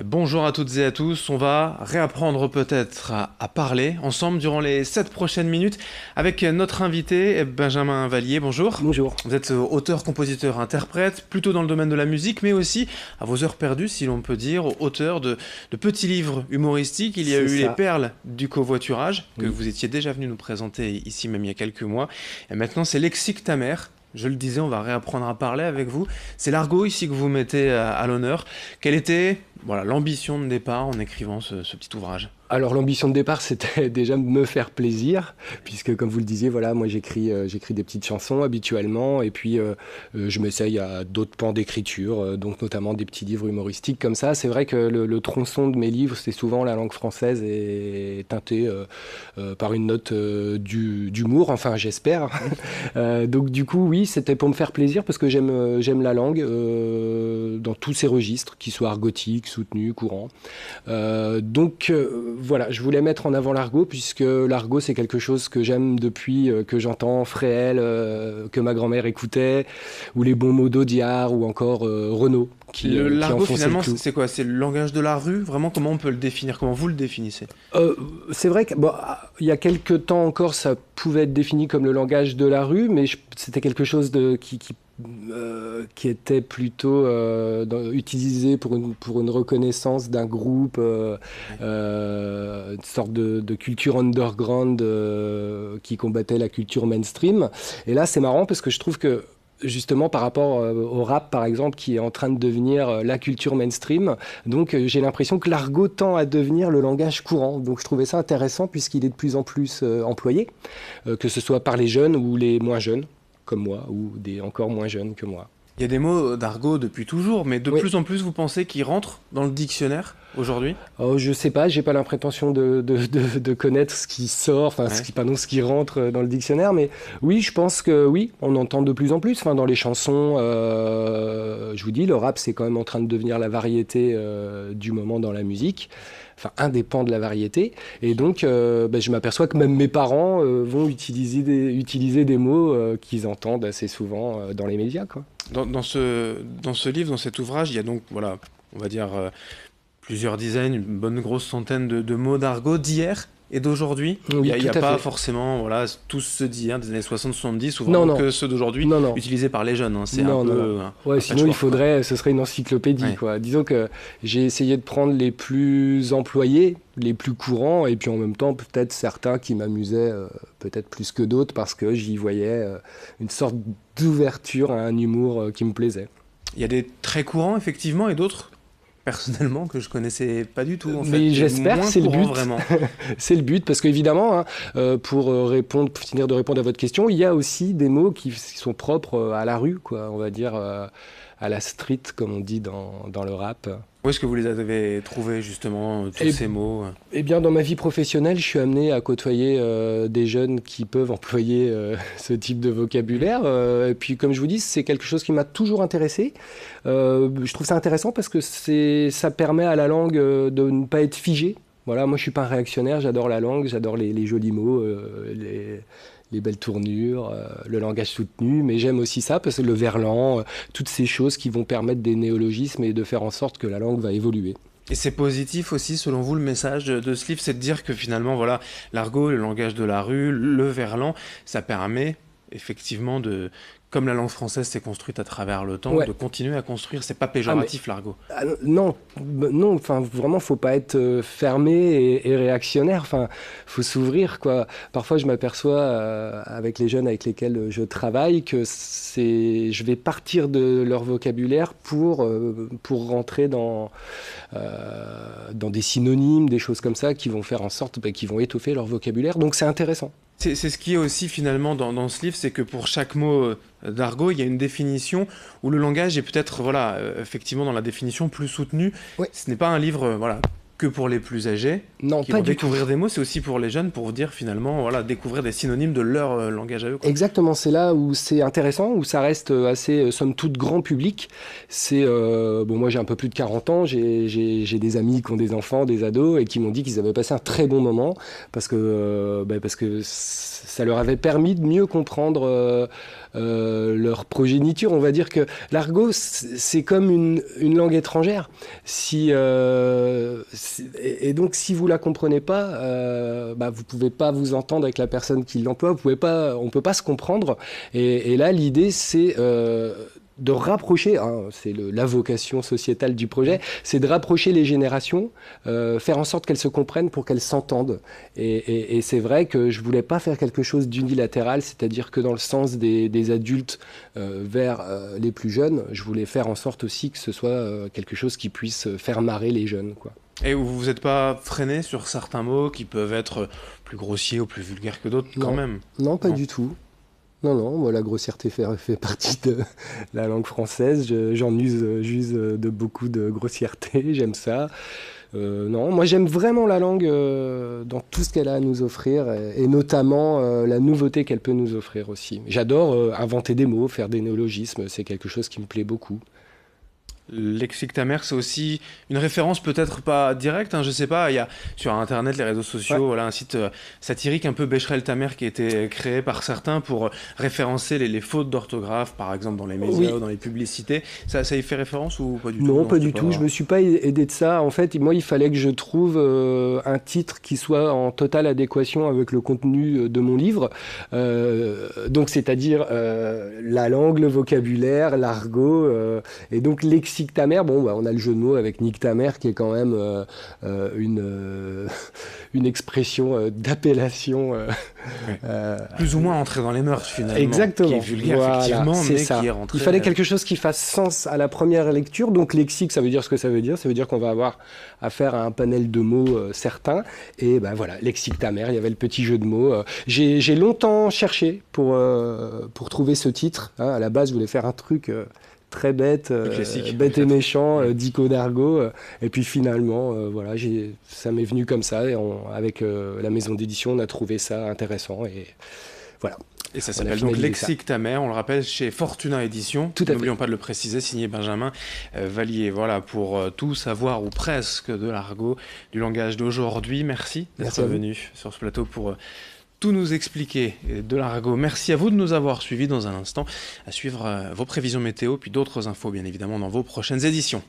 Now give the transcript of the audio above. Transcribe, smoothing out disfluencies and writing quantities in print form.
Bonjour à toutes et à tous, on va réapprendre peut-être à parler ensemble durant les 7 prochaines minutes avec notre invité Benjamin Vallier. Bonjour. Bonjour. Vous êtes auteur, compositeur, interprète, plutôt dans le domaine de la musique, mais aussi, à vos heures perdues, si l'on peut dire, auteur de petits livres humoristiques. Il y a eu Les Perles du covoiturage, que vous étiez déjà venu nous présenter ici même il y a quelques mois. Et maintenant, c'est Lexique ta mère. Je le disais, on va réapprendre à parler avec vous. C'est l'argot ici que vous mettez à l'honneur. Quelle était l'ambition de départ en écrivant ce petit ouvrage ? Alors l'ambition de départ, c'était déjà de me faire plaisir, puisque comme vous le disiez, voilà, moi j'écris des petites chansons habituellement, et puis je m'essaye à d'autres pans d'écriture, donc notamment des petits livres humoristiques comme ça. C'est vrai que le tronçon de mes livres, c'est souvent la langue française et teintée par une note d'humour, enfin j'espère. Donc du coup, oui, c'était pour me faire plaisir, parce que j'aime la langue dans tous ses registres, qu'ils soient argotiques, soutenus, courants. Voilà, je voulais mettre en avant l'argot, puisque l'argot, c'est quelque chose que j'aime depuis que j'entends Fréhel, que ma grand-mère écoutait, ou les bons mots d'Audiard, ou encore Renaud. L'argot, finalement, c'est quoi ? C'est le langage de la rue ? Vraiment, comment on peut le définir ? Comment vous le définissez ? C'est vrai qu'il y a quelques temps encore, ça pouvait être défini comme le langage de la rue, mais c'était quelque chose qui était plutôt utilisé pour une reconnaissance d'un groupe, une sorte de culture underground qui combattait la culture mainstream. Et là, c'est marrant parce que je trouve que justement par rapport au rap par exemple qui est en train de devenir la culture mainstream, donc j'ai l'impression que l'argot tend à devenir le langage courant, donc je trouvais ça intéressant puisqu'il est de plus en plus employé, que ce soit par les jeunes ou les moins jeunes comme moi, ou des encore moins jeunes que moi. Il y a des mots d'argot depuis toujours, mais de plus en plus, vous pensez qu'ils rentrent dans le dictionnaire aujourd'hui ? Je sais pas, j'ai pas l'impression de connaître ce qui sort, ce qui rentre dans le dictionnaire, mais oui, je pense que oui, on entend de plus en plus. Enfin, dans les chansons, je vous dis, le rap, c'est quand même en train de devenir la variété du moment dans la musique. Enfin, un des pans de la variété. Et donc, je m'aperçois que même mes parents vont utiliser des mots qu'ils entendent assez souvent dans les médias, quoi. Dans ce livre, dans cet ouvrage, il y a donc, voilà, on va dire plusieurs dizaines, une bonne grosse centaine de mots d'argot d'hier et d'aujourd'hui. Oui, il n'y a pas forcément tous ceux d'hier, des années 60-70, ou non. que ceux d'aujourd'hui, utilisés par les jeunes. Hein. C'est un peu... Ouais, sinon, ce serait une encyclopédie, quoi. Disons que j'ai essayé de prendre les plus employés, les plus courants, et puis en même temps, peut-être certains qui m'amusaient peut-être plus que d'autres, parce que j'y voyais une sorte d'ouverture à un humour qui me plaisait. Il y a des très courants, effectivement, et d'autres personnellement que je connaissais pas du tout en fait. Mais j'espère que c'est le but. Vraiment. C'est le but parce qu'évidemment, pour finir de répondre à votre question, il y a aussi des mots qui sont propres à la rue, quoi. On va dire à la street, comme on dit dans le rap. Où est-ce que vous les avez trouvés justement, tous ces mots ? Eh bien, dans ma vie professionnelle, je suis amené à côtoyer des jeunes qui peuvent employer ce type de vocabulaire. Et puis, comme je vous dis, c'est quelque chose qui m'a toujours intéressé. Je trouve ça intéressant parce que ça permet à la langue de ne pas être figée. Voilà, moi, je suis pas un réactionnaire, j'adore la langue, j'adore les jolis mots, les belles tournures, le langage soutenu, mais j'aime aussi ça parce que le verlan, toutes ces choses qui vont permettre des néologismes et de faire en sorte que la langue va évoluer. Et c'est positif aussi, selon vous, le message de ce livre, c'est de dire que finalement, voilà, l'argot, le langage de la rue, le verlan, ça permet effectivement comme la langue française s'est construite à travers le temps, de continuer à construire. C'est pas péjoratif, l'argot. Non, enfin, vraiment, faut pas être fermé et réactionnaire. Enfin, faut s'ouvrir, quoi. Parfois, je m'aperçois avec les jeunes avec lesquels je travaille que je vais partir de leur vocabulaire pour rentrer dans des synonymes, des choses comme ça qui vont faire en sorte, qui vont étoffer leur vocabulaire. Donc, c'est intéressant. C'est ce qui est aussi finalement dans ce livre, c'est que pour chaque mot d'argot, il y a une définition où le langage est peut-être, effectivement dans la définition plus soutenu. Oui. Ce n'est pas un livre, que pour les plus âgés qui vont découvrir des mots, c'est aussi pour les jeunes pour dire finalement, découvrir des synonymes de leur langage à eux. Quoi. Exactement, c'est là où c'est intéressant, où ça reste assez, somme toute, grand public. C'est, moi j'ai un peu plus de 40 ans, j'ai des amis qui ont des enfants, des ados, et qui m'ont dit qu'ils avaient passé un très bon moment, parce que ça leur avait permis de mieux comprendre leur progéniture. On va dire que l'argot, c'est comme une langue étrangère. Et donc, si vous la comprenez pas, vous pouvez pas vous entendre avec la personne qui l'emploie. On peut pas se comprendre. Et là, l'idée, c'est de rapprocher, c'est la vocation sociétale du projet, c'est de rapprocher les générations, faire en sorte qu'elles se comprennent pour qu'elles s'entendent. Et c'est vrai que je voulais pas faire quelque chose d'unilatéral, c'est-à-dire que dans le sens des adultes vers les plus jeunes, je voulais faire en sorte aussi que ce soit quelque chose qui puisse faire marrer les jeunes, quoi. Et vous vous êtes pas freiné sur certains mots qui peuvent être plus grossiers ou plus vulgaires que d'autres quand même? Non, pas du tout. Non, moi la grossièreté fait partie de la langue française. J'en j'use de beaucoup de grossièreté, j'aime ça. Non, moi j'aime vraiment la langue dans tout ce qu'elle a à nous offrir, et notamment la nouveauté qu'elle peut nous offrir aussi. J'adore inventer des mots, faire des néologismes, c'est quelque chose qui me plaît beaucoup. Lexique ta mère, c'est aussi une référence peut-être pas directe, je sais pas, il y a sur internet, les réseaux sociaux, voilà, un site satirique un peu Becherel ta mère qui a été créé par certains pour référencer les fautes d'orthographe, par exemple dans les médias ou dans les publicités. Ça y fait référence ou pas du tout? Non, pas du tout, je me suis pas aidé de ça. En fait, moi, il fallait que je trouve un titre qui soit en totale adéquation avec le contenu de mon livre. Donc, c'est-à-dire la langue, le vocabulaire, l'argot, et donc lexique ta mère, on a le jeu de mots avec nique ta mère qui est quand même une expression d'appellation plus ou moins entrée dans les mœurs finalement. Exactement. Qui est vulgaire, effectivement, mais ça. qui est rentrée. Il fallait quelque chose qui fasse sens à la première lecture. Donc lexique, ça veut dire ce que ça veut dire. Ça veut dire qu'on va avoir affaire à un panel de mots certains. Et voilà, lexique ta mère, il y avait le petit jeu de mots. J'ai longtemps cherché pour trouver ce titre. À la base, je voulais faire un truc très bête, bête et méchant, dico d'argot. Et puis finalement, ça m'est venu comme ça. Et avec la maison d'édition, on a trouvé ça intéressant. Et voilà. Et ça s'appelle donc Lexique ta mère, on le rappelle, chez Fortuna Édition. N'oublions pas de le préciser, signé Benjamin Vallier. Voilà, pour tout savoir ou presque de l'argot, du langage d'aujourd'hui. Merci d'être venu sur ce plateau pour tout nous expliquer de l'argot. Merci à vous de nous avoir suivis. Dans un instant, à suivre vos prévisions météo, puis d'autres infos, bien évidemment, dans vos prochaines éditions.